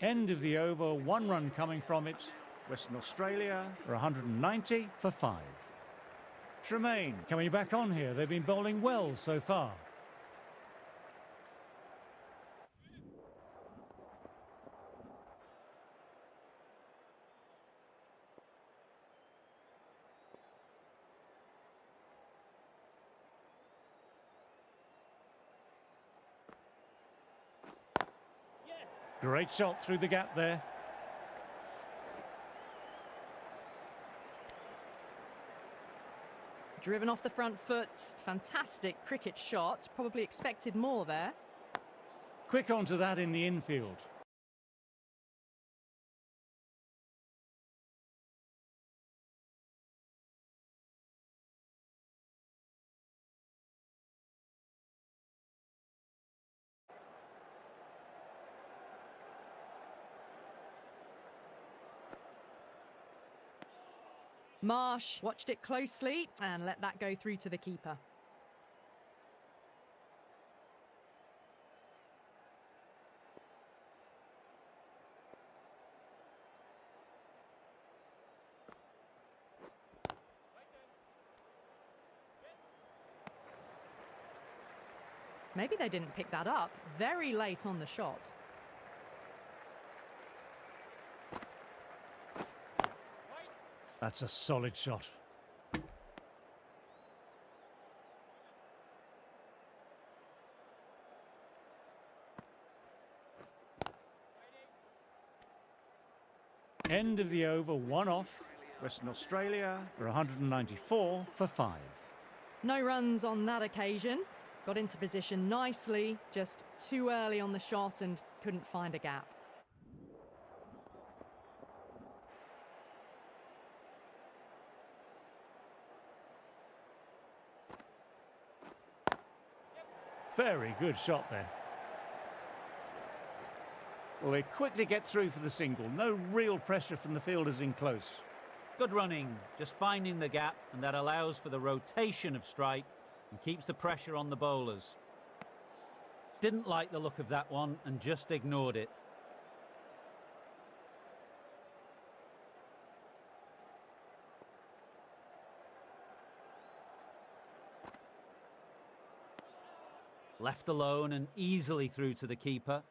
End of the over, 1 run coming from it. Western Australia are 190 for 5. Tremaine coming back on here. They've been bowling well so far. Great shot through the gap there. Driven off the front foot. Fantastic cricket shot. Probably expected more there. Quick onto that in the infield. Marsh watched it closely and let that go through to the keeper. Maybe they didn't pick that up. Very late on the shot. That's a solid shot. End of the over, 1 off. Western Australia are 194 for 5. No runs on that occasion. Got into position nicely, just too early on the shot and couldn't find a gap. Very good shot there. Well, they quickly get through for the single. No real pressure from the fielders in close. Good running, just finding the gap, and that allows for the rotation of strike and keeps the pressure on the bowlers. Didn't like the look of that one and just ignored it. Left alone and easily through to the keeper.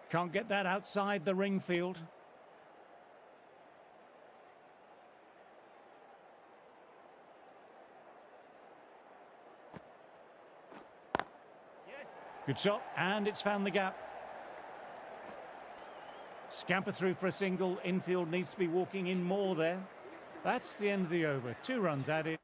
Can't get that outside the ring field. Good shot, and it's found the gap. Scamper through for a single. Infield needs to be walking in more there. That's the end of the over. 2 runs added.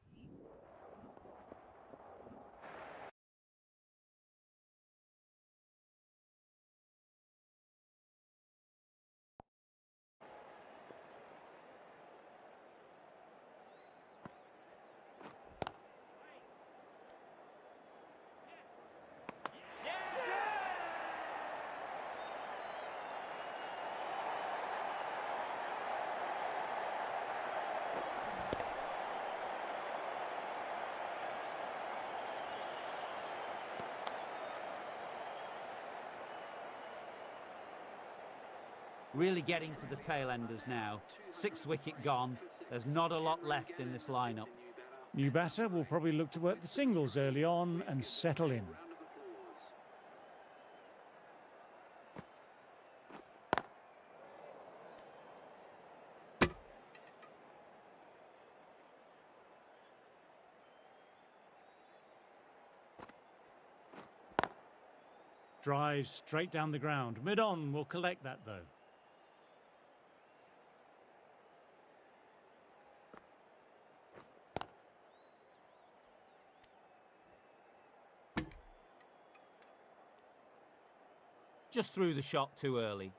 Really getting to the tail enders now. 6th wicket gone. There's not a lot left in this lineup. New batter will probably look to work the singles early on and settle in. Drives straight down the ground. Mid-on will collect that though. Just threw the shot too early.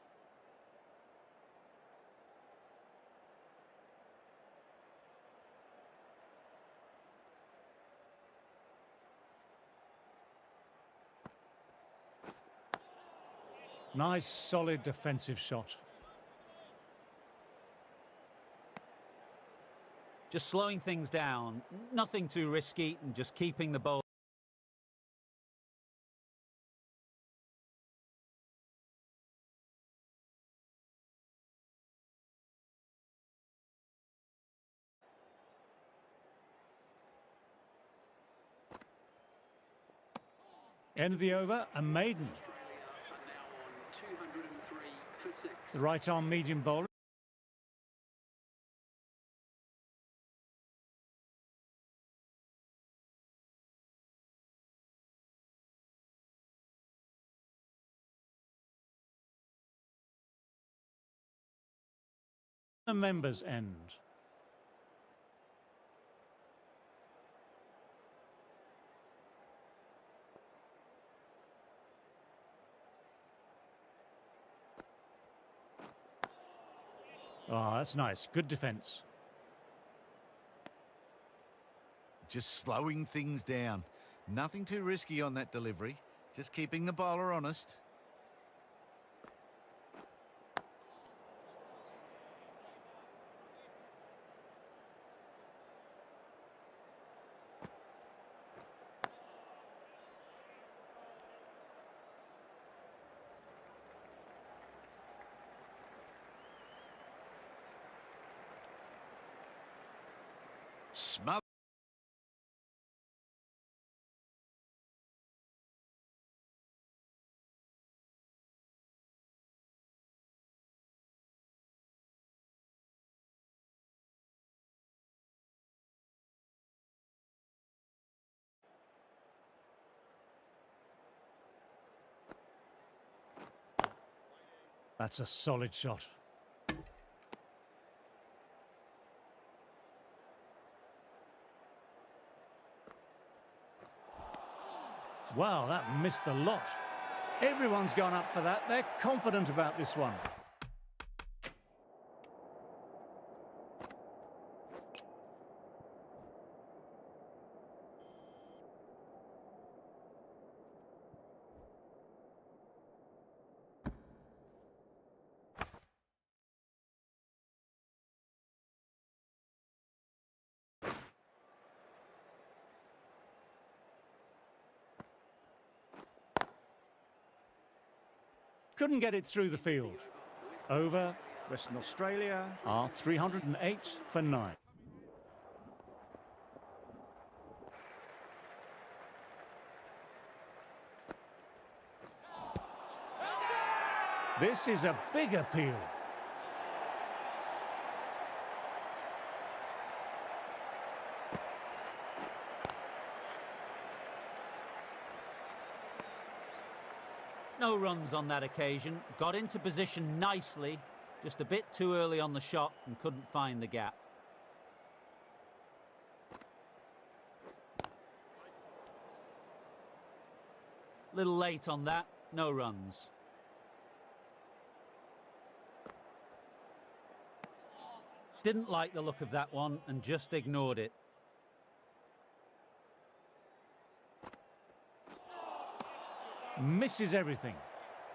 Nice, solid defensive shot. Just slowing things down, nothing too risky, and just keeping the ball. End of the over, a maiden. The right arm medium bowler. The members' end. Oh, that's nice. Good defence. Just slowing things down. Nothing too risky on that delivery. Just keeping the bowler honest. Smother. That's a solid shot. Wow, that missed the lot. Everyone's gone up for that. They're confident about this one. Couldn't get it through the field. Over, Western Australia are 308 for 9. This is a big appeal. No runs on that occasion. Got into position nicely, just a bit too early on the shot and couldn't find the gap. Little late on that, no runs. Didn't like the look of that one and just ignored it. Misses everything.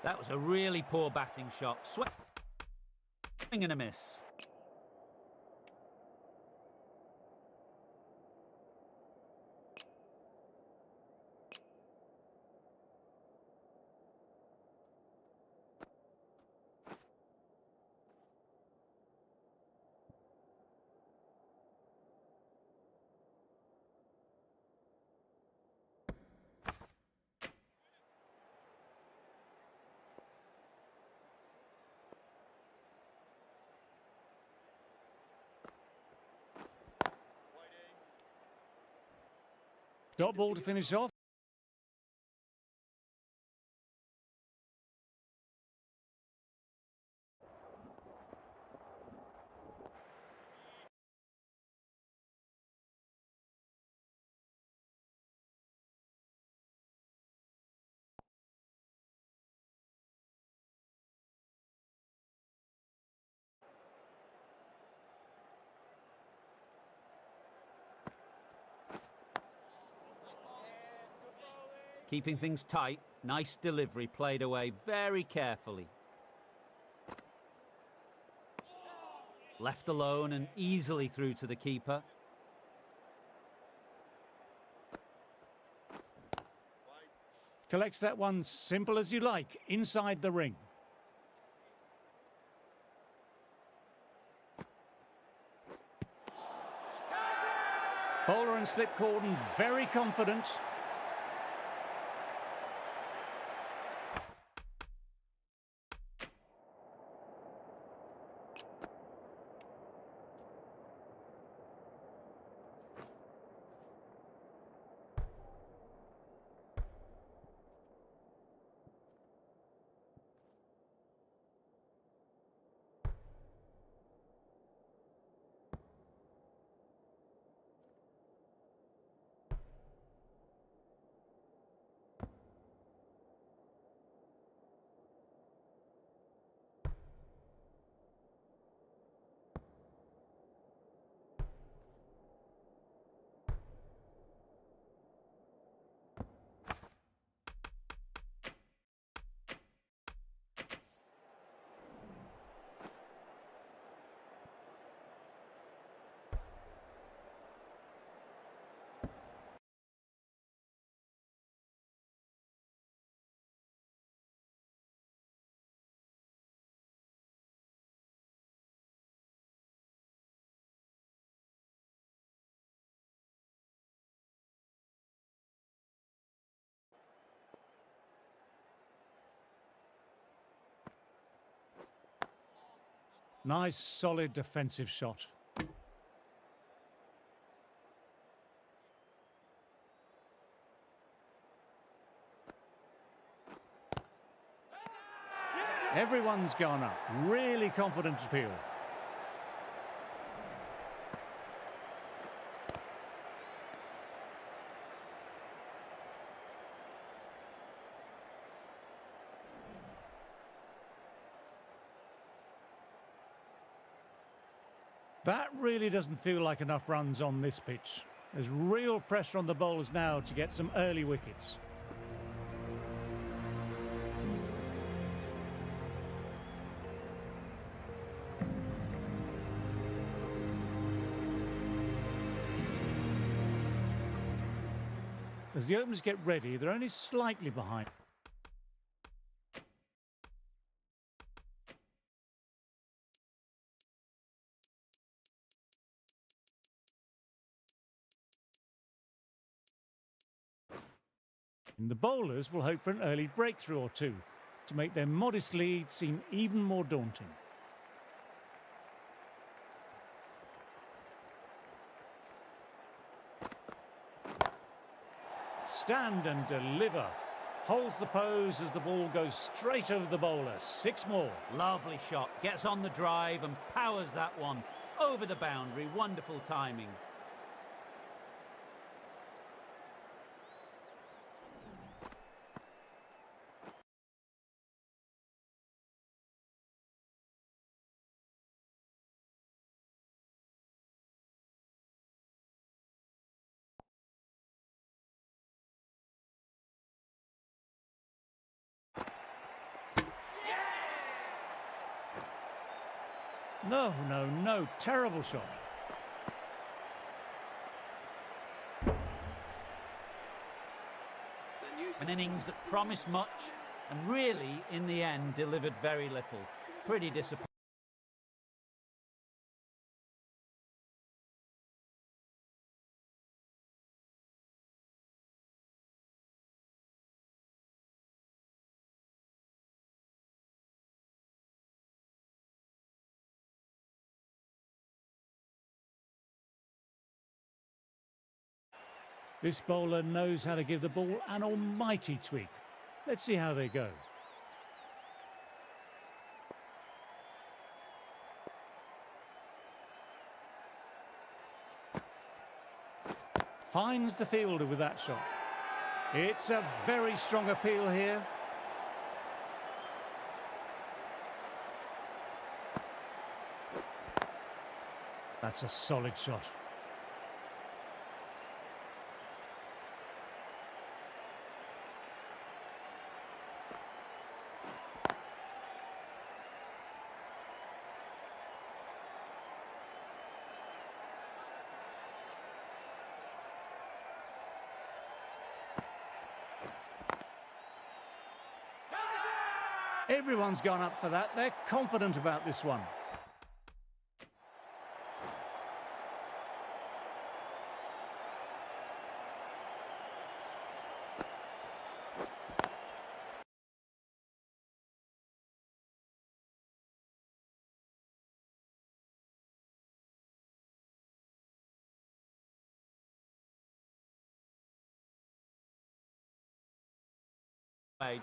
That was a really poor batting shot. Swing and a miss. Dot ball to finish off. Keeping things tight, nice delivery played away very carefully. Left alone and easily through to the keeper. Collects that one simple as you like, inside the ring. Bowler and slip cordon, very confident. Nice, solid defensive shot. Everyone's gone up. Really confident appeal. That really doesn't feel like enough runs on this pitch. There's real pressure on the bowlers now to get some early wickets. As the openers get ready, they're only slightly behind. And the bowlers will hope for an early breakthrough or two to make their modest lead seem even more daunting. Stand and deliver. Holds the pose as the ball goes straight over the bowler. 6 more. Lovely shot. Gets on the drive and powers that one over the boundary. Wonderful timing. No, no, no. Terrible shot. An innings that promised much and really, in the end, delivered very little. Pretty disappointing. This bowler knows how to give the ball an almighty tweak. Let's see how they go. Finds the fielder with that shot. It's a very strong appeal here. That's a solid shot. Everyone's gone up for that. They're confident about this one.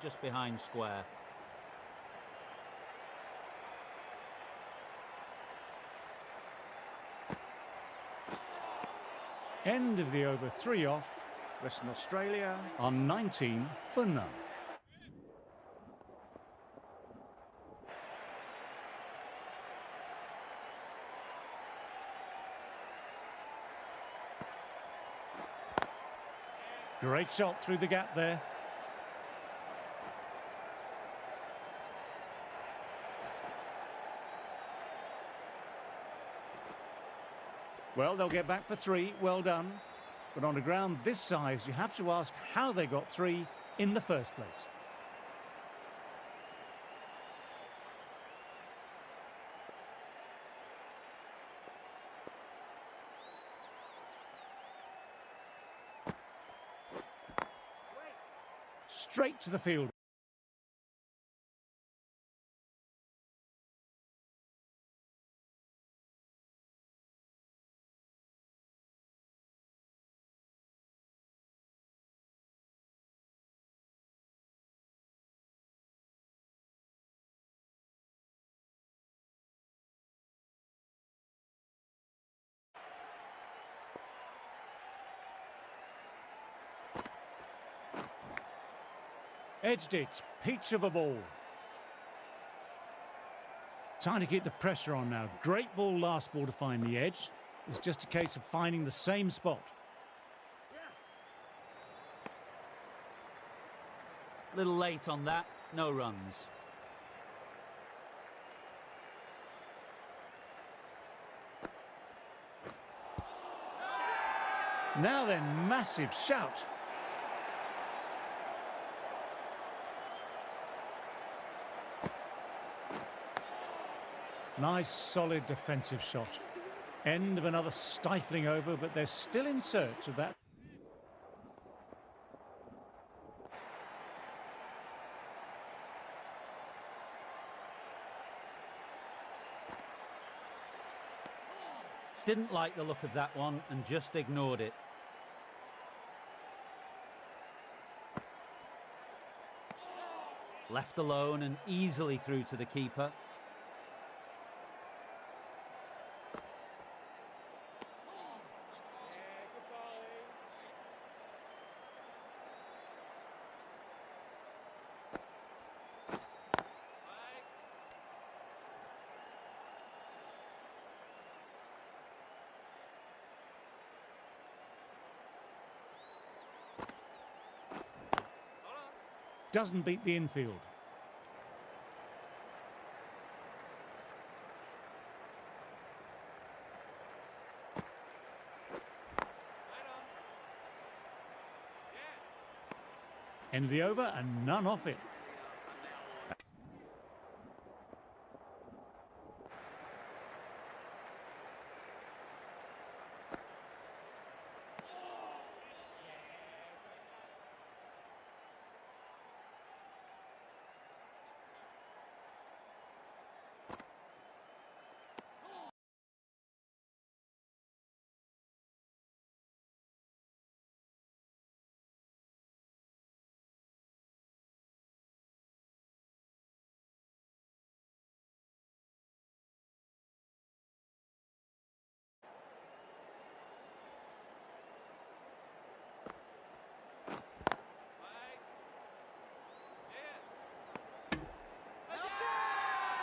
Just behind square. End of the over, 3 off. Western Australia on 19 for none. Great shot through the gap there. Well, they'll get back for 3. Well done. But on a ground this size, you have to ask how they got 3 in the first place. Straight to the field. Edged it, peach of a ball. Trying to keep the pressure on now. Great ball last ball to find the edge. It's just a case of finding the same spot. Little late on that, no runs. Now then, massive shout. Nice, solid defensive shot. End of another stifling over, but they're still in search of that. Didn't like the look of that one and just ignored it. Left alone and easily through to the keeper. Doesn't beat the infield. End of the over and none off it.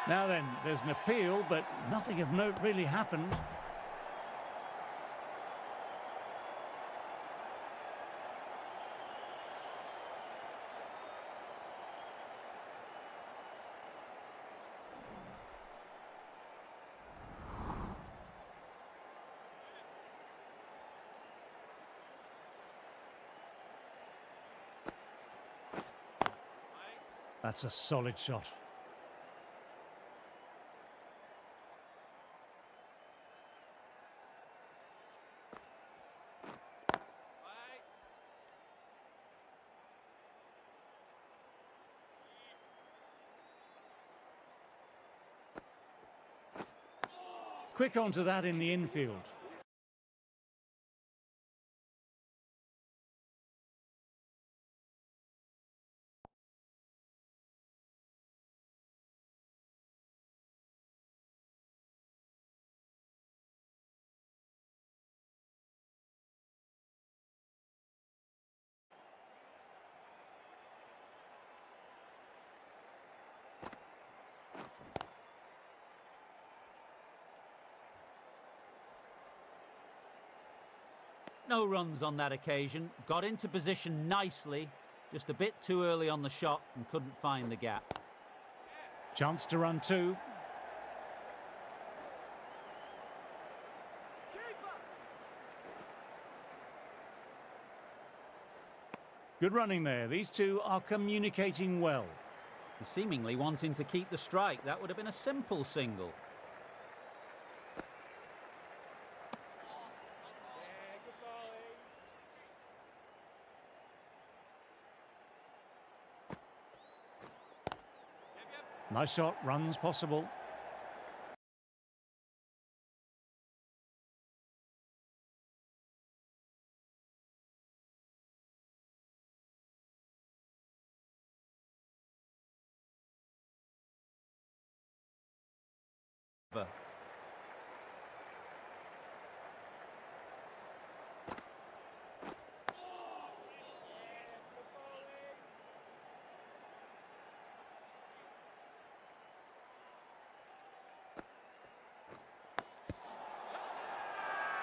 Now then, there's an appeal, but nothing of note really happened. That's a solid shot. Quick onto that in the infield. No runs on that occasion. Got into position nicely, just a bit too early on the shot and couldn't find the gap. Chance to run two. Good running there. These two are communicating well. He's seemingly wanting to keep the strike. That would have been a simple single. Nice shot, runs possible.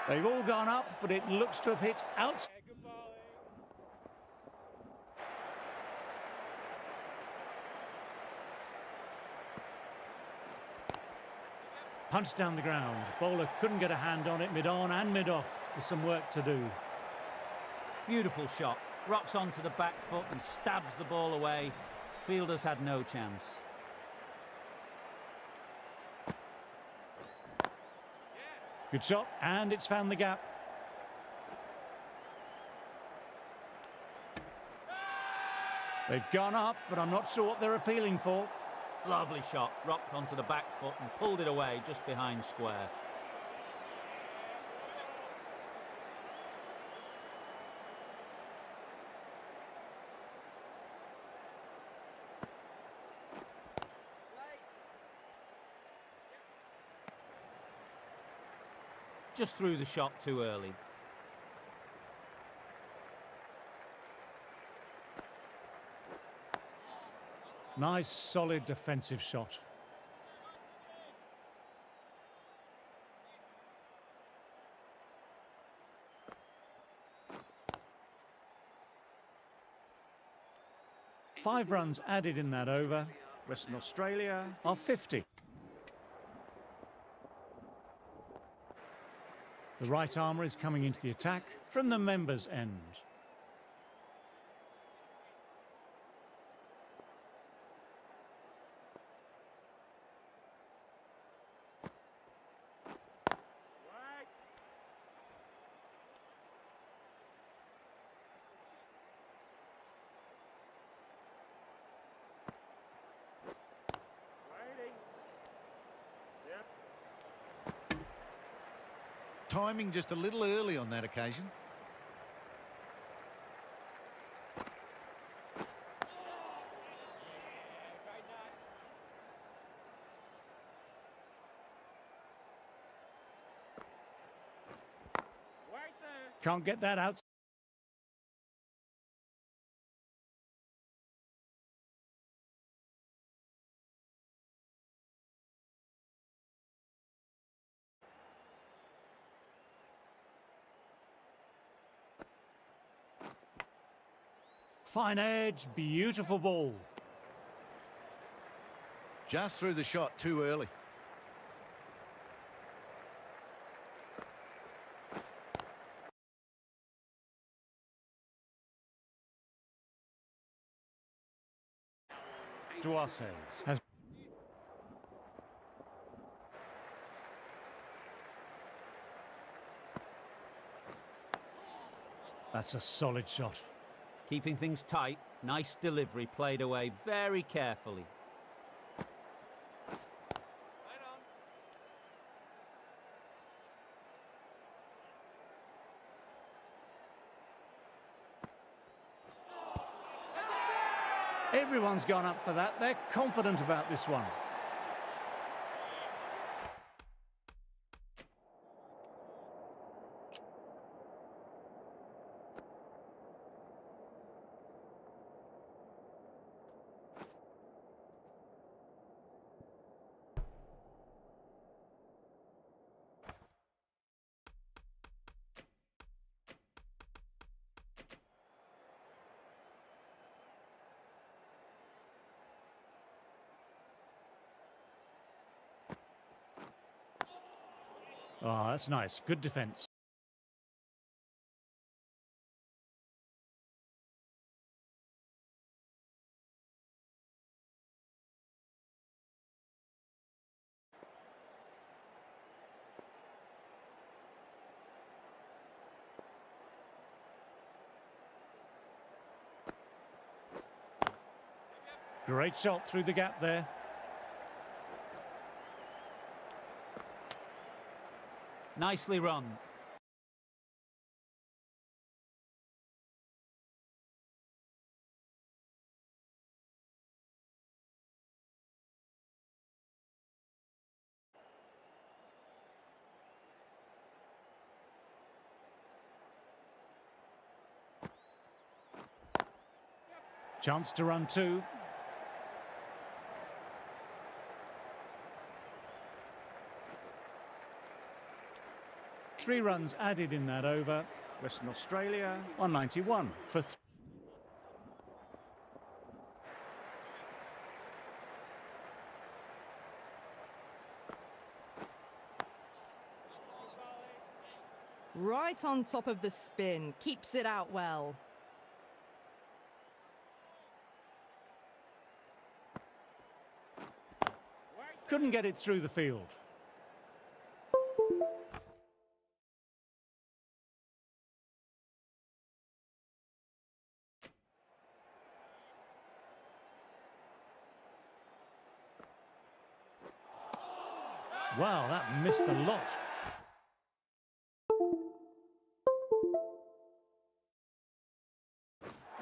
They've all gone up, but it looks to have hit out. Punched down the ground. Bowler couldn't get a hand on it mid-on and mid-off. There's some work to do. Beautiful shot. Rocks onto the back foot and stabs the ball away. Fielders had no chance. Good shot, and it's found the gap. They've gone up, but I'm not sure what they're appealing for. Lovely shot. Rocked onto the back foot and pulled it away just behind square. Just threw the shot too early. Nice, solid defensive shot. Five runs added in that over. Western Australia are 50. The right armour is coming into the attack from the members' end. Timing just a little early on that occasion. Can't get that out. Fine edge, beautiful ball. Just threw the shot too early. Has That's a solid shot. Keeping things tight, nice delivery played away very carefully. Everyone's gone up for that. They're confident about this one. Oh, that's nice. Good defence. Great shot through the gap there. Nicely run. Chance to run two. Three runs added in that over. Western Australia on 91 for Right on top of the spin. Keeps it out well. Couldn't get it through the field. Wow, that missed a lot.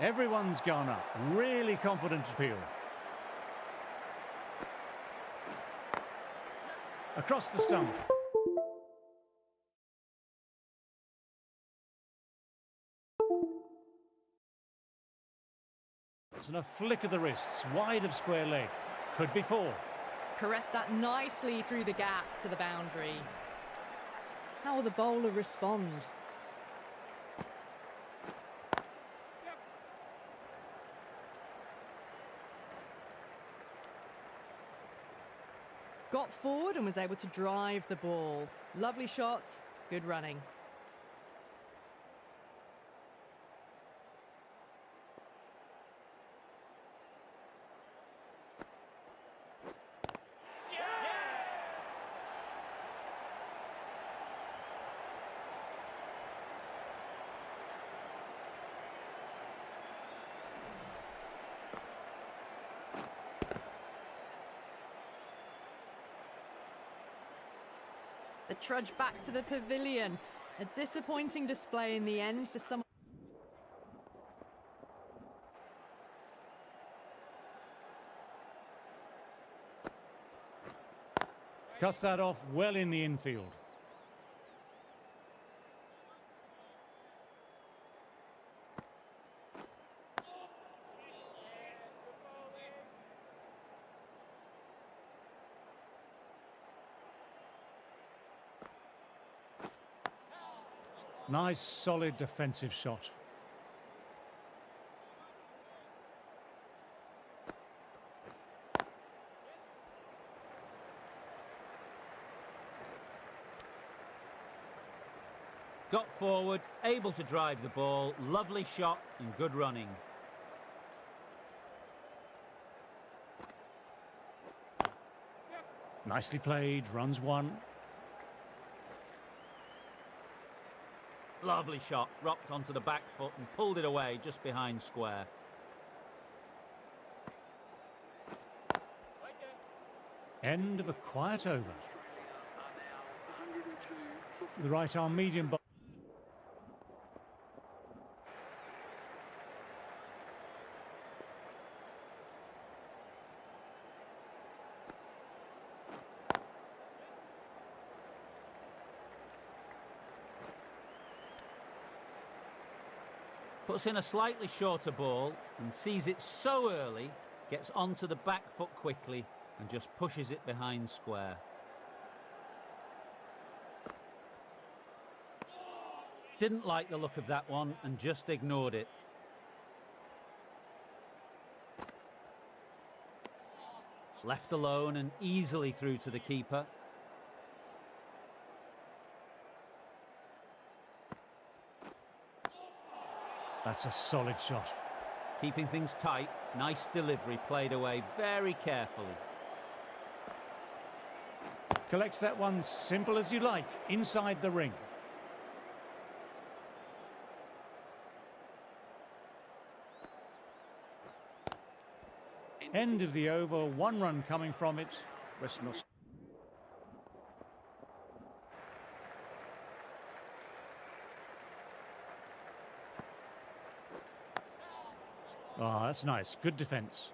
Everyone's gone up. Really confident appeal. Across the stump. And a flick of the wrists, wide of square leg. Could be four. Caressed that nicely through the gap to the boundary. How will the bowler respond? Got forward and was able to drive the ball. Lovely shot, good running. The trudge back to the pavilion. A disappointing display in the end for some. Cuts that off well in the infield. Nice, solid defensive shot. Got forward, able to drive the ball. Lovely shot and good running. Nicely played, runs one. Lovely shot, rocked onto the back foot and pulled it away just behind square. End of a quiet over. The right arm medium ball. Puts in a slightly shorter ball and sees it so early, gets onto the back foot quickly and just pushes it behind square. Didn't like the look of that one and just ignored it. Left alone and easily through to the keeper. That's a solid shot. Keeping things tight, nice delivery, played away very carefully. Collects that one simple as you like, inside the ring. End of the over, 1 run coming from it. Western Australia. Oh, that's nice. Good defence.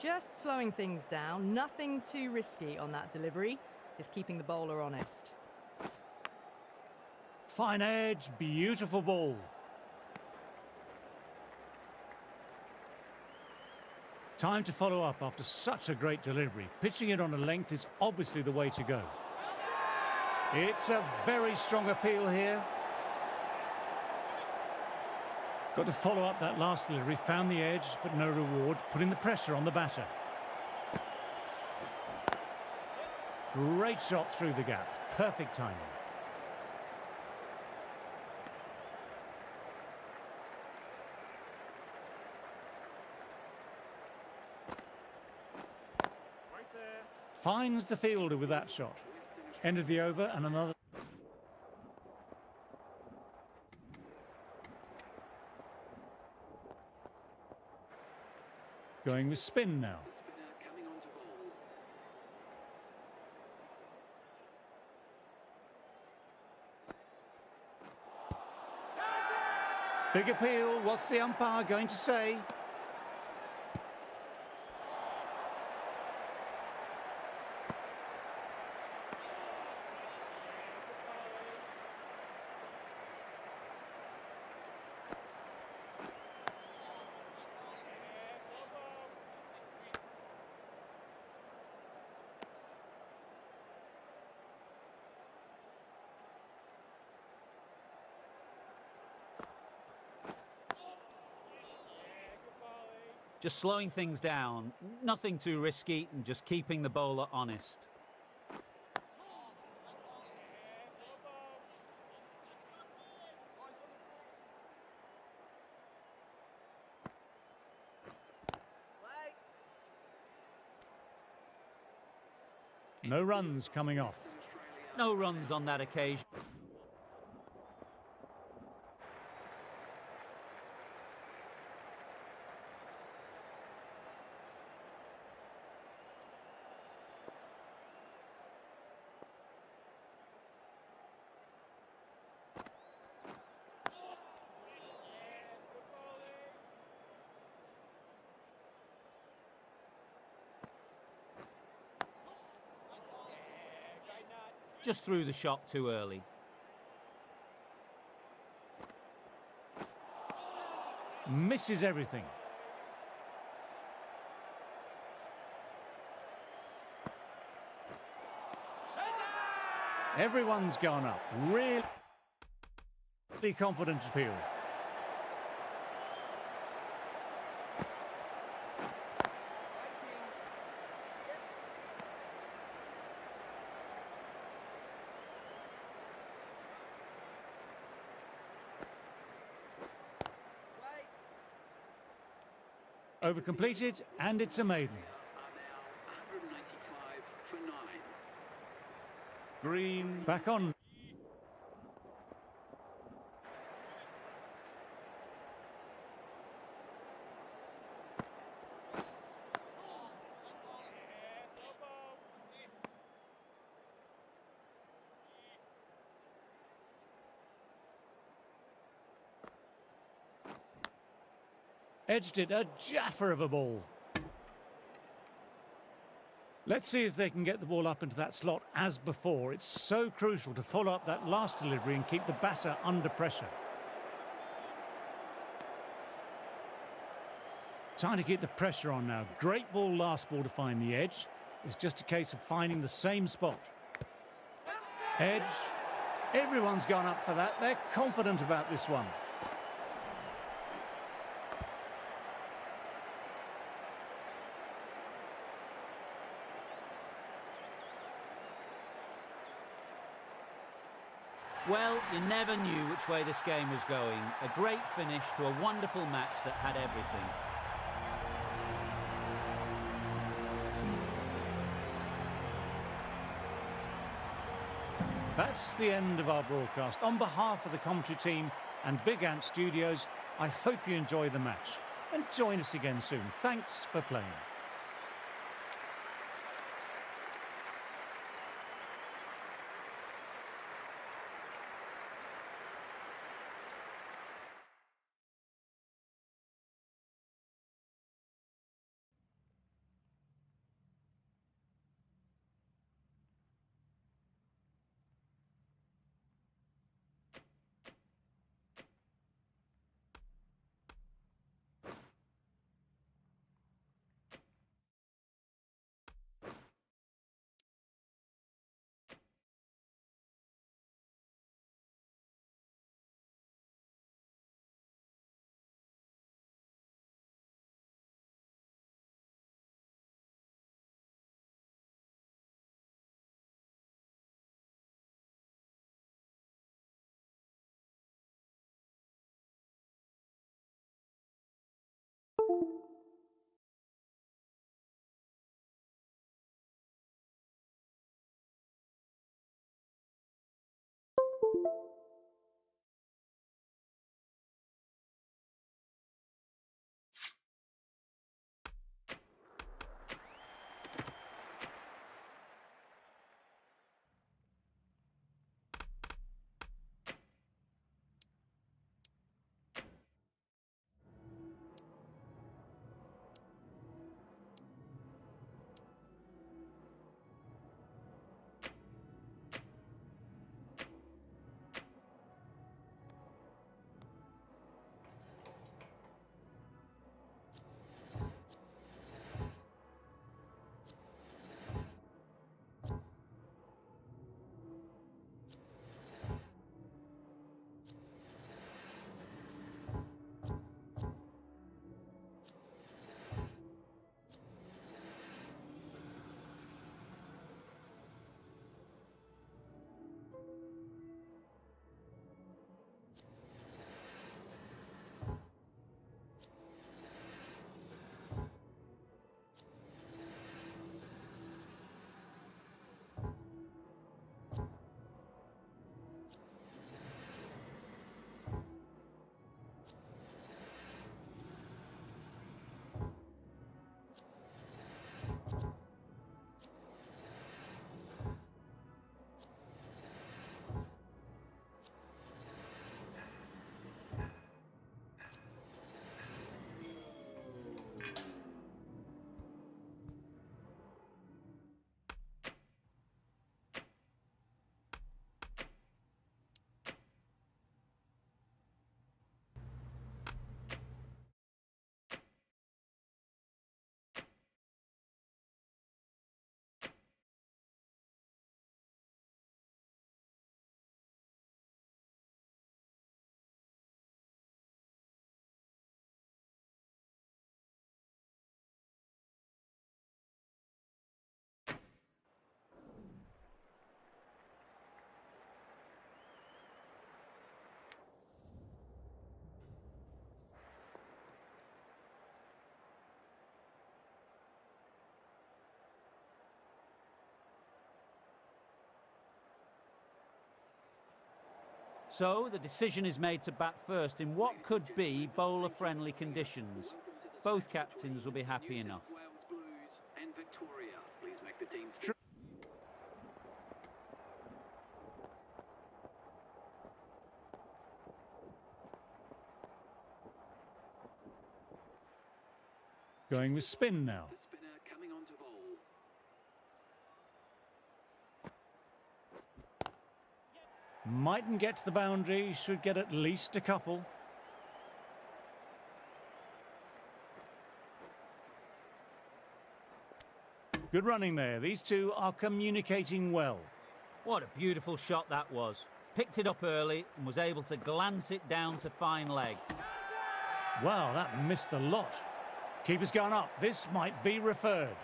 Just slowing things down, nothing too risky on that delivery, just keeping the bowler honest. Fine edge, beautiful ball. Time to follow up after such a great delivery. Pitching it on a length is obviously the way to go. It's a very strong appeal here. Got to follow up that last delivery, found the edge, but no reward, putting the pressure on the batter. Great shot through the gap, perfect timing. Finds the fielder with that shot. End of the over and another. Going with spin now. Big appeal. What's the umpire going to say? Just slowing things down, nothing too risky and just keeping the bowler honest. No runs coming off. No runs on that occasion. Just threw the shot too early. Misses everything. Everyone's gone up. Really confident appeal. Over completed, and it's a maiden. Green back on. Edged it, a jaffer of a ball. Let's see if they can get the ball up into that slot as before. It's so crucial to follow up that last delivery and keep the batter under pressure. Time to keep the pressure on now. Great ball, last ball to find the edge. It's just a case of finding the same spot. Edge. Everyone's gone up for that. They're confident about this one. Well, you never knew which way this game was going. A great finish to a wonderful match that had everything. That's the end of our broadcast. On behalf of the commentary team and Big Ant Studios, I hope you enjoy the match. And join us again soon. Thanks for playing. So the decision is made to bat first in what could be bowler-friendly conditions. Both captains will be happy enough. Going with spin now. The spinner coming on to bowl. Mightn't get to the boundary, should get at least a couple. Good running there. These two are communicating well. What a beautiful shot that was. Picked it up early and was able to glance it down to fine leg. Wow, that missed the lot. Keeper's gone up. This might be referred.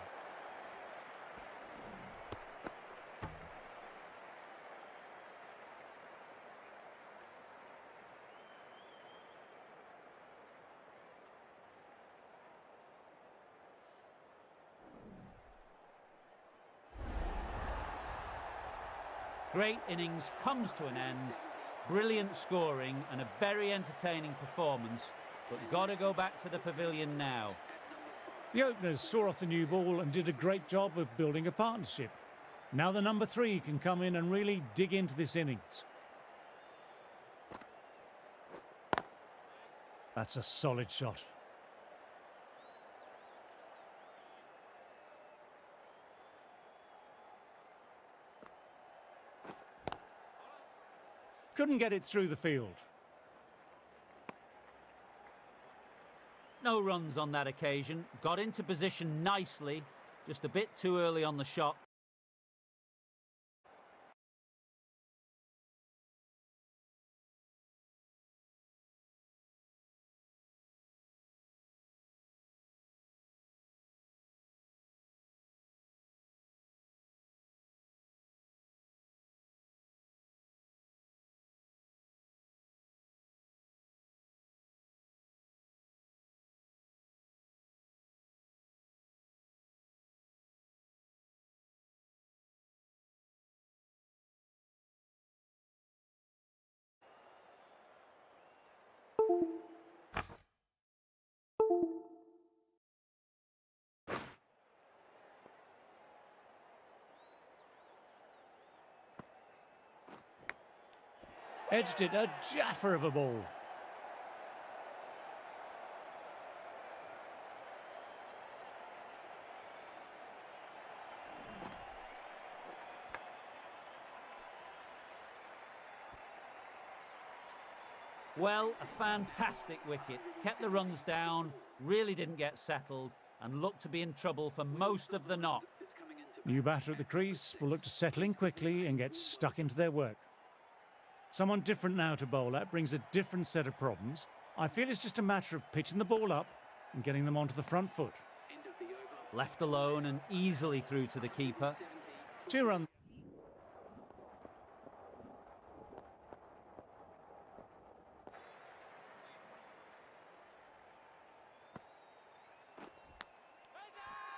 Great innings comes to an end. Brilliant scoring and a very entertaining performance, but got to go back to the pavilion now. The openers saw off the new ball and did a great job of building a partnership. Now the number 3 can come in and really dig into this innings. That's a solid shot. Couldn't get it through the field. No runs on that occasion. Got into position nicely, just a bit too early on the shot. Edged it, a jaffer of a ball. Well, a fantastic wicket. Kept the runs down, really didn't get settled, and looked to be in trouble for most of the knock. New batter at the crease will look to settle in quickly and get stuck into their work. Someone different now to bowl at brings a different set of problems. I feel it's just a matter of pitching the ball up and getting them onto the front foot. Left alone and easily through to the keeper. 2 runs.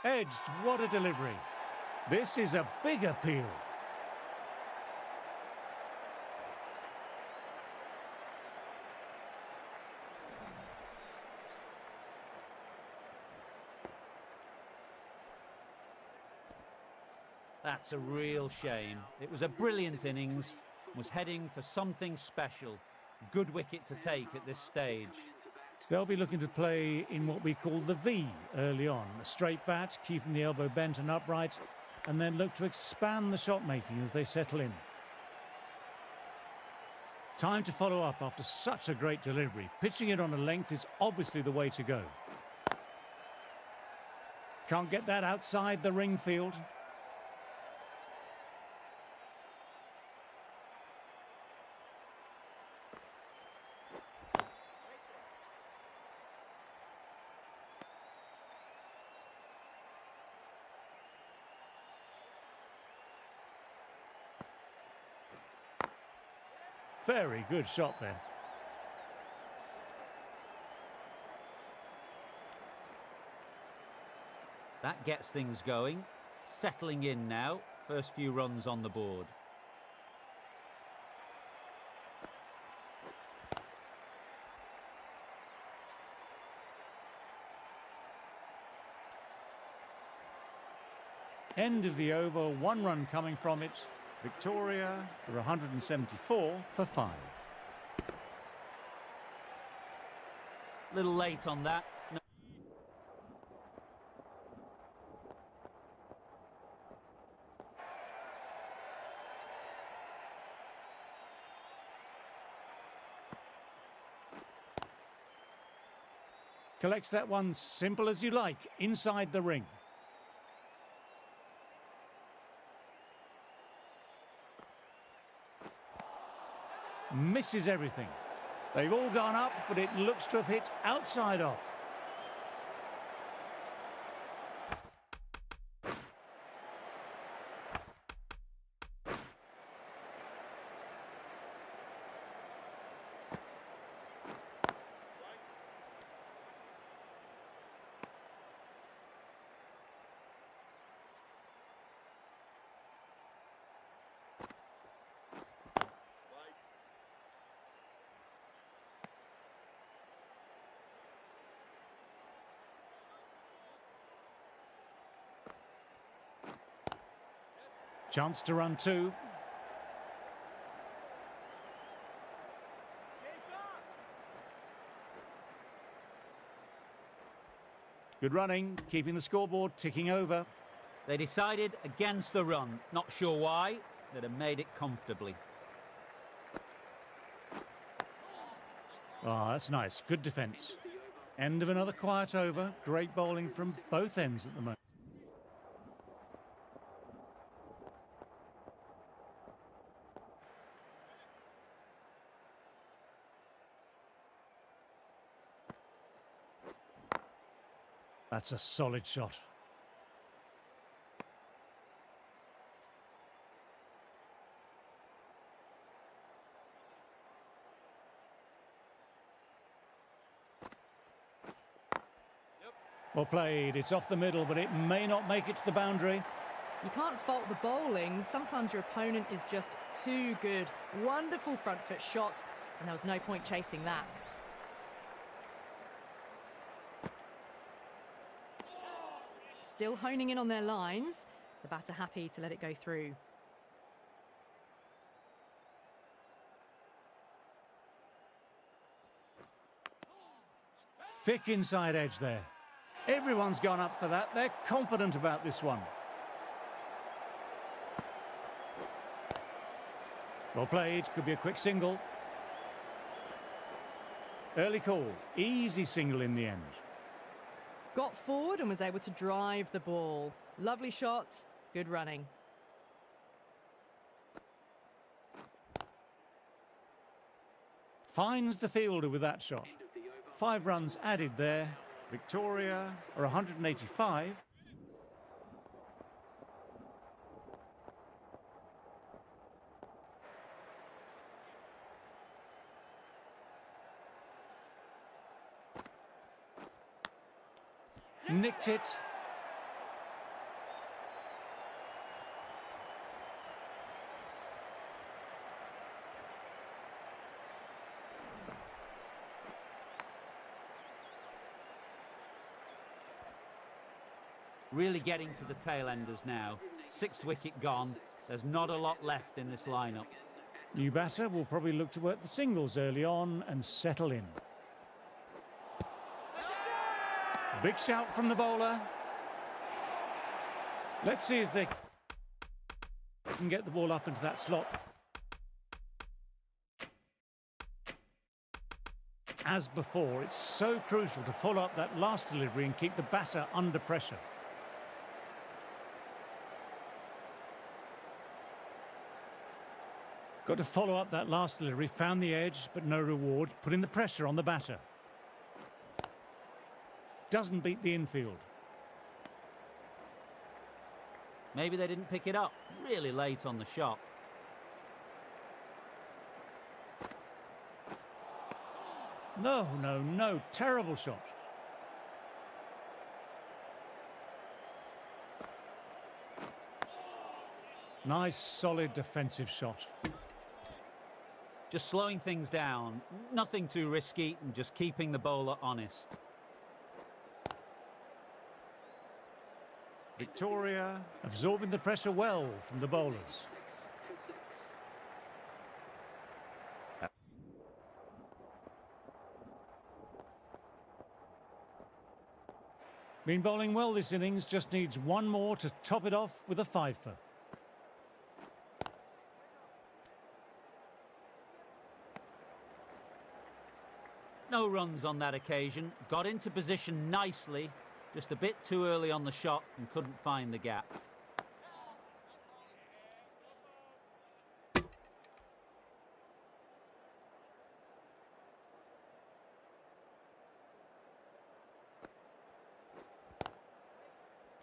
Edged, what a delivery. This is a big appeal. That's a real shame. It was a brilliant innings, was heading for something special. Good wicket to take at this stage. They'll be looking to play in what we call the V early on. A straight bat, keeping the elbow bent and upright, and then look to expand the shot making as they settle in. Time to follow up after such a great delivery. Pitching it on a length is obviously the way to go. Can't get that outside the ring field. Very good shot there. That gets things going. Settling in now. First few runs on the board. End of the over, 1 run coming from it. Victoria for 174 for 5. Little late on that. Collects that one simple as you like, inside the ring. Misses everything. They've all gone up, but it looks to have hit outside off. Chance to run two. Good running, keeping the scoreboard ticking over. They decided against the run. Not sure why. They'd have made it comfortably. Ah, that's nice. Good defence. End of another quiet over. Great bowling from both ends at the moment. That's a solid shot. Well played. It's off the middle, but it may not make it to the boundary. You can't fault the bowling. Sometimes your opponent is just too good. Wonderful front foot shot, and there was no point chasing that. Still honing in on their lines. The batter happy to let it go through. Thick inside edge there. Everyone's gone up for that. They're confident about this one. Well played. Could be a quick single. Early call. Easy single in the end. Got forward and was able to drive the ball. Lovely shot, good running. Finds the fielder with that shot. 5 runs added there. Victoria are 185. Nicked it. Really getting to the tail enders now. 6th wicket gone. There's not a lot left in this lineup. New batter will probably look to work the singles early on and settle in. Big shout from the bowler. Let's see if they can get the ball up into that slot. As before, it's so crucial to follow up that last delivery and keep the batter under pressure. Got to follow up that last delivery, found the edge, but no reward, putting the pressure on the batter. Doesn't beat the infield. Maybe they didn't pick it up. Really late on the shot. No, no, no. Terrible shot. Nice, solid defensive shot. Just slowing things down. Nothing too risky and just keeping the bowler honest. Victoria absorbing the pressure well from the bowlers. Been bowling well this innings, just needs one more to top it off with a 5-for. No No runs on that occasion. Got into position nicely, just a bit too early on the shot and couldn't find the gap.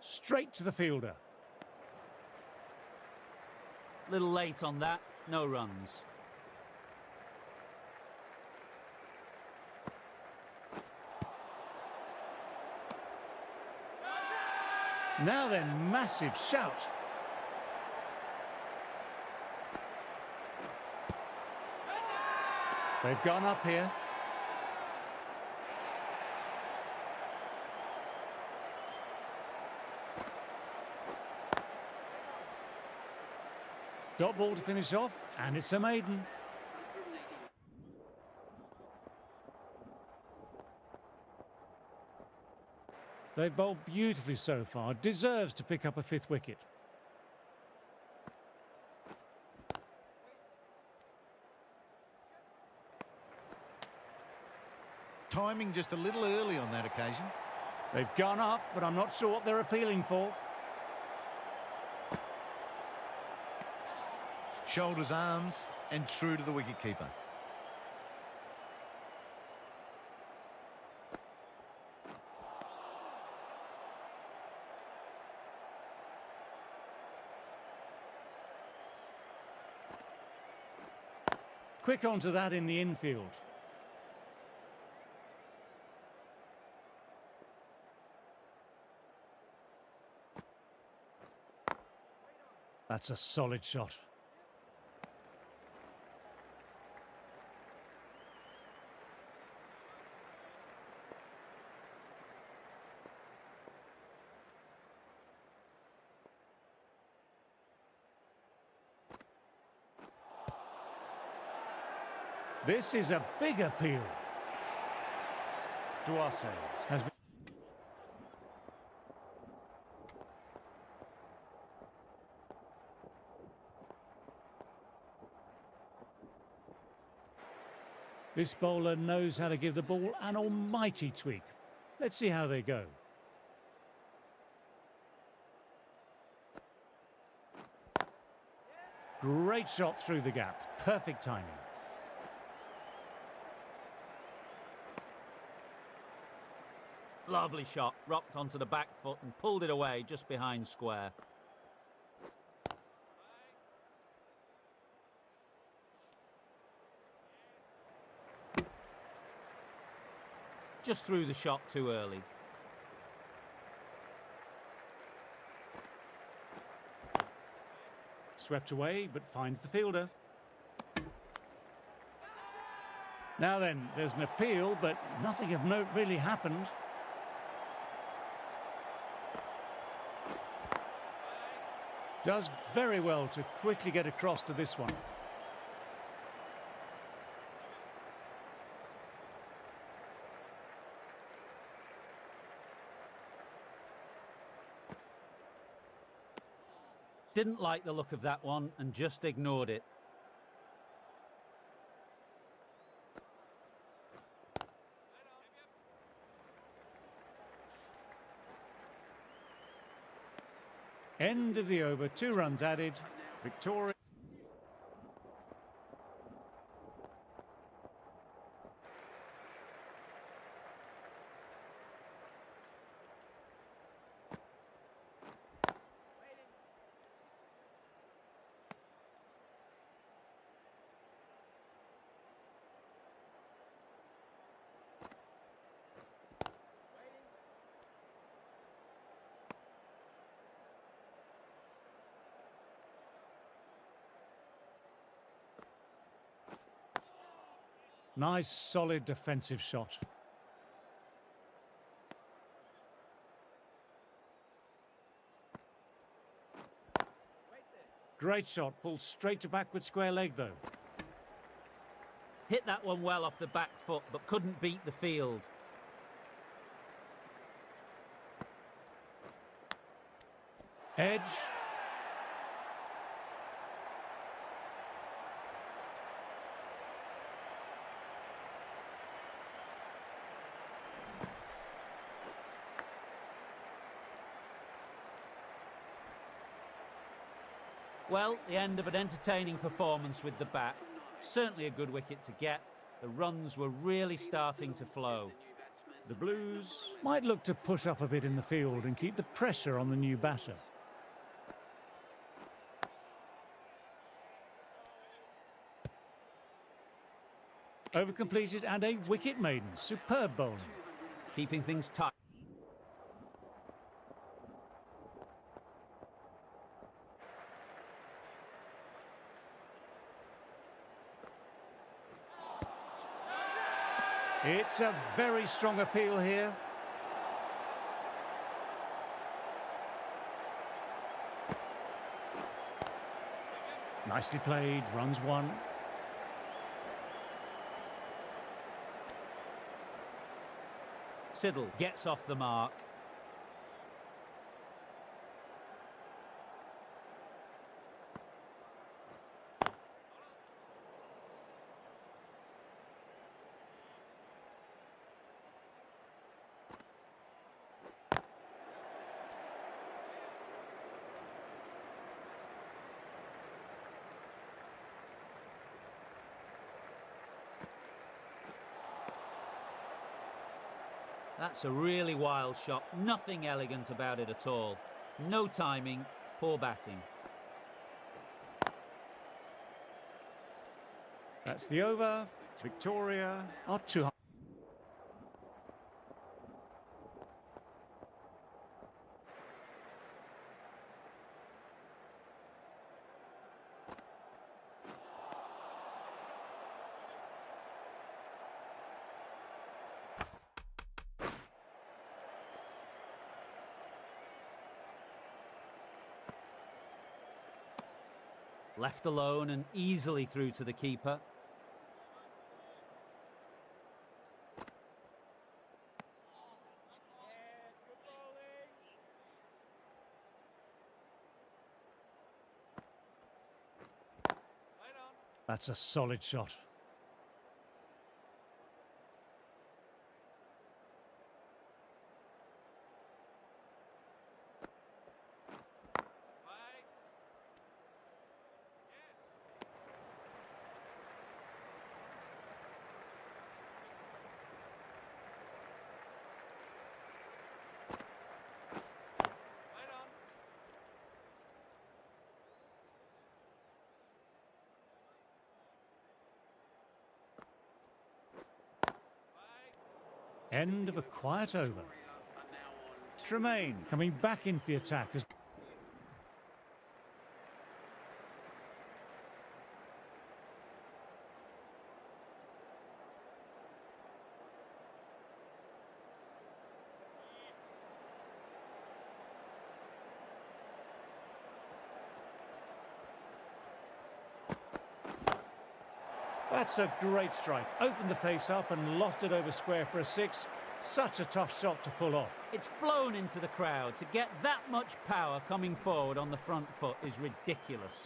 Straight to the fielder. Little late on that, no runs. Now then, massive shout. They've gone up here. Dot ball to finish off, and it's a maiden. They've bowled beautifully so far. Deserves to pick up a fifth wicket. Timing just a little early on that occasion. They've gone up, but I'm not sure what they're appealing for. Shoulders, arms, and true to the wicketkeeper. Quick onto that in the infield. That's a solid shot. This is a big appeal. Duases has been... This bowler knows how to give the ball an almighty tweak. Let's see how they go. Great shot through the gap. Perfect timing. Lovely shot, rocked onto the back foot and pulled it away just behind square. Just threw the shot too early. Swept away, but finds the fielder. Now then, there's an appeal, but nothing of note really happened. Does very well to quickly get across to this one. Didn't like the look of that one and just ignored it. End of the over, 2 runs added. Victoria. Nice, solid defensive shot. Great shot, pulled straight to backward square leg though. Hit that one well off the back foot, but couldn't beat the field. Edge. Well, the end of an entertaining performance with the bat. Certainly a good wicket to get. The runs were really starting to flow. The Blues might look to push up a bit in the field and keep the pressure on the new batter. Over completed and a wicket maiden. Superb bowling. Keeping things tight. It's a very strong appeal here. Nicely played, runs one. Siddle gets off the mark. That's a really wild shot. Nothing elegant about it at all. No timing, poor batting. That's the over. Victoria are 200. Left alone and easily through to the keeper. That's a solid shot. End of a quiet over. Tremaine coming back into the attack as that's a great strike. Opened the face up and lofted over square for a six. Such a tough shot to pull off. It's flown into the crowd. To get that much power coming forward on the front foot is ridiculous.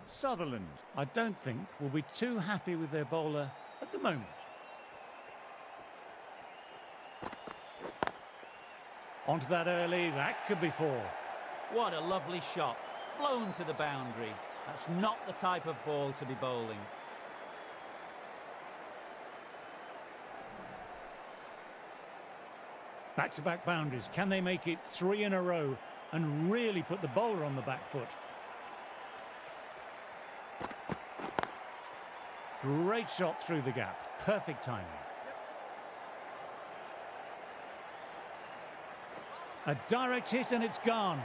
Sutherland, I don't think, will be too happy with their bowler at the moment. Onto that early, that could be four. What a lovely shot. Flown to the boundary. That's not the type of ball to be bowling. Back-to-back boundaries. Can they make it three in a row and really put the bowler on the back foot? Great shot through the gap. Perfect timing. A direct hit and it's gone.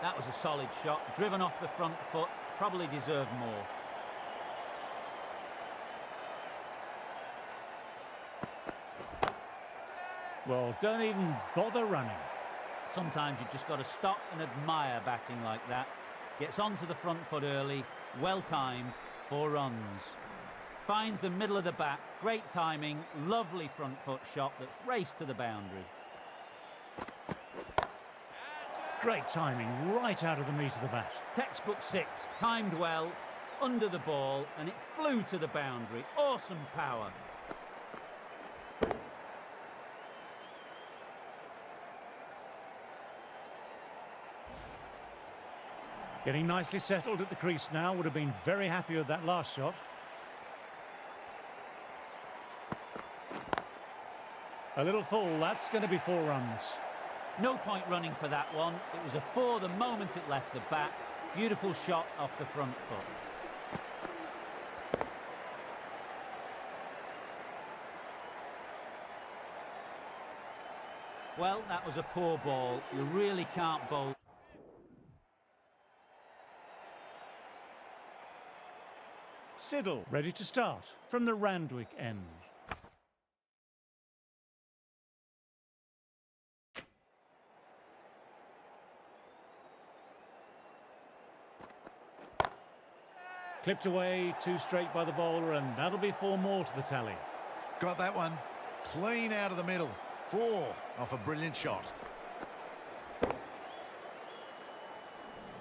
That was a solid shot, driven off the front foot, probably deserved more. Well, don't even bother running. Sometimes you've just got to stop and admire batting like that. Gets onto the front foot early, well timed, 4 runs. Finds the middle of the bat, great timing, lovely front foot shot that's raced to the boundary. Great timing, right out of the meat of the bat. Textbook 6, timed well, under the ball, and it flew to the boundary. Awesome power. Getting nicely settled at the crease now. Would have been very happy with that last shot. A little full. That's going to be 4 runs. No point running for that one. It was a 4 the moment it left the bat. Beautiful shot off the front foot. Well, that was a poor ball. You really can't bowl. Siddle ready to start from the Randwick end. Clipped away, 2 straight by the bowler, and that'll be 4 more to the tally. Got that one. Clean out of the middle. 4 off a brilliant shot.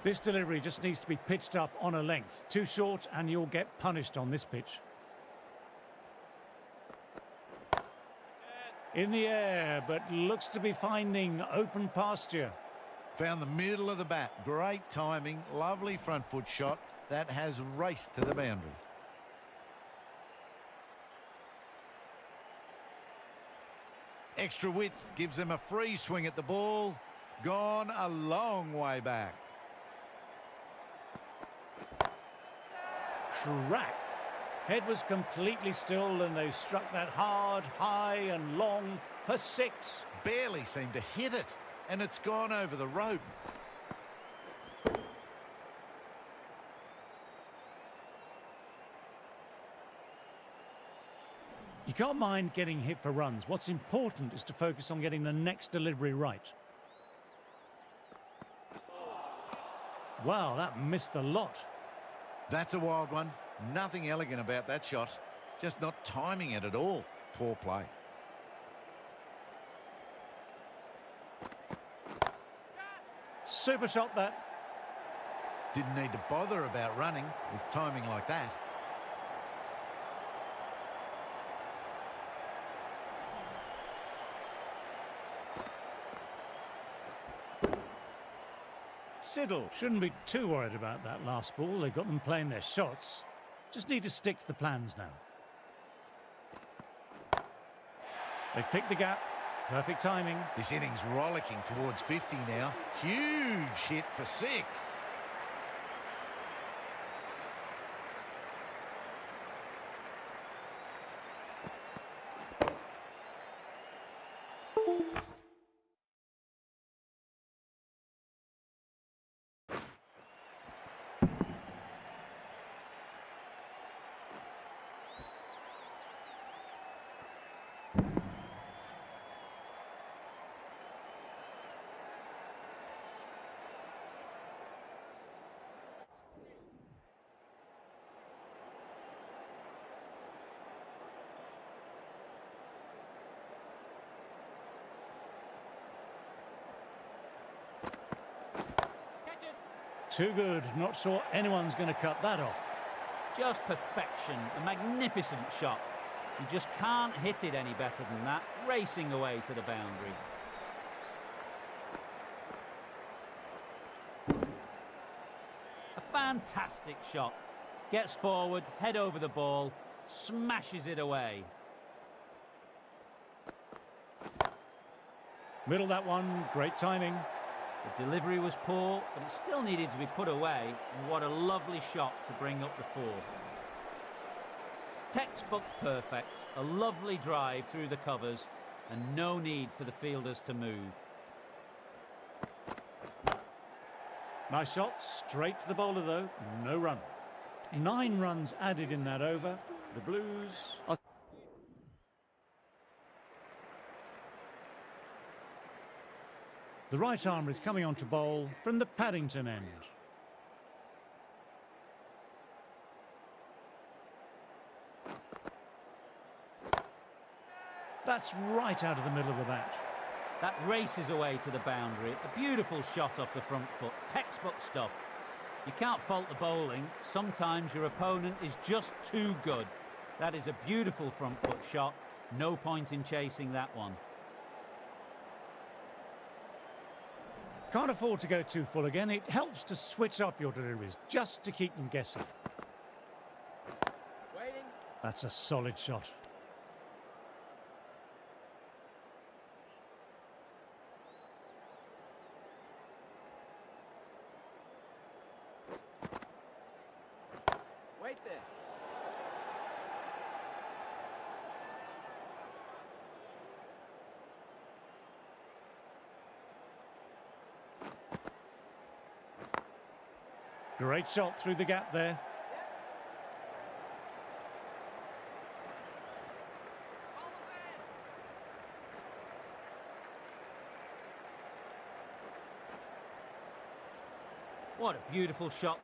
This delivery just needs to be pitched up on a length. Too short and you'll get punished on this pitch. In the air, but looks to be finding open pasture. Found the middle of the bat. Great timing. Lovely front foot shot. That has raced to the boundary. Extra width gives them a free swing at the ball. Gone a long way back. Crack. Head was completely still and they struck that hard, high and long for 6. Barely seemed to hit it, and it's gone over the rope. You can't mind getting hit for runs. What's important is to focus on getting the next delivery right. Wow, that missed the lot. That's a wild one. Nothing elegant about that shot. Just not timing it at all. Poor play. Super shot that. Didn't need to bother about running with timing like that. Siddle shouldn't be too worried about that last ball. They've got them playing their shots. Just need to stick to the plans now. They've picked the gap. Perfect timing. This inning's rollicking towards 50 now. Huge hit for 6. Too good. Not sure anyone's going to cut that off. Just perfection. A magnificent shot. You just can't hit it any better than that. Racing away to the boundary. A fantastic shot. Gets forward, head over the ball, smashes it away. Middle that one. Great timing. The delivery was poor, but it still needed to be put away. And what a lovely shot to bring up the 4. Textbook perfect. A lovely drive through the covers and no need for the fielders to move. Nice shot. Straight to the bowler, though. No run. 9 runs added in that over. The Blues are... The right arm is coming on to bowl from the Paddington end. That's right out of the middle of the bat. That races away to the boundary. A beautiful shot off the front foot. Textbook stuff. You can't fault the bowling. Sometimes your opponent is just too good. That is a beautiful front foot shot. No point in chasing that one. Can't afford to go too full again. It helps to switch up your deliveries, just to keep them guessing. Waiting. That's a solid shot. Wait there. Great shot through the gap there. What a beautiful shot.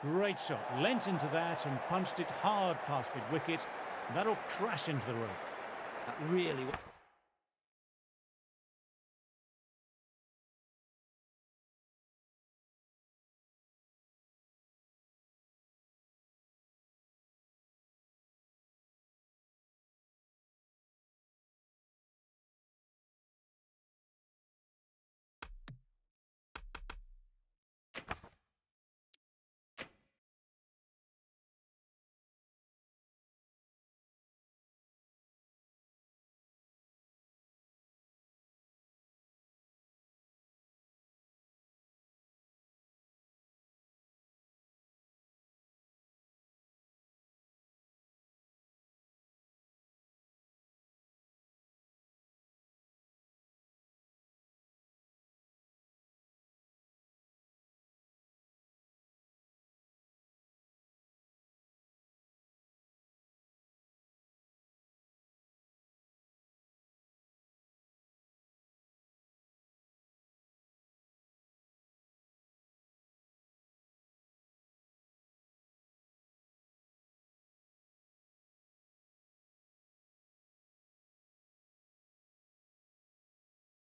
Great shot. Leant into that and punched it hard past mid-wicket. That'll crash into the rope. That really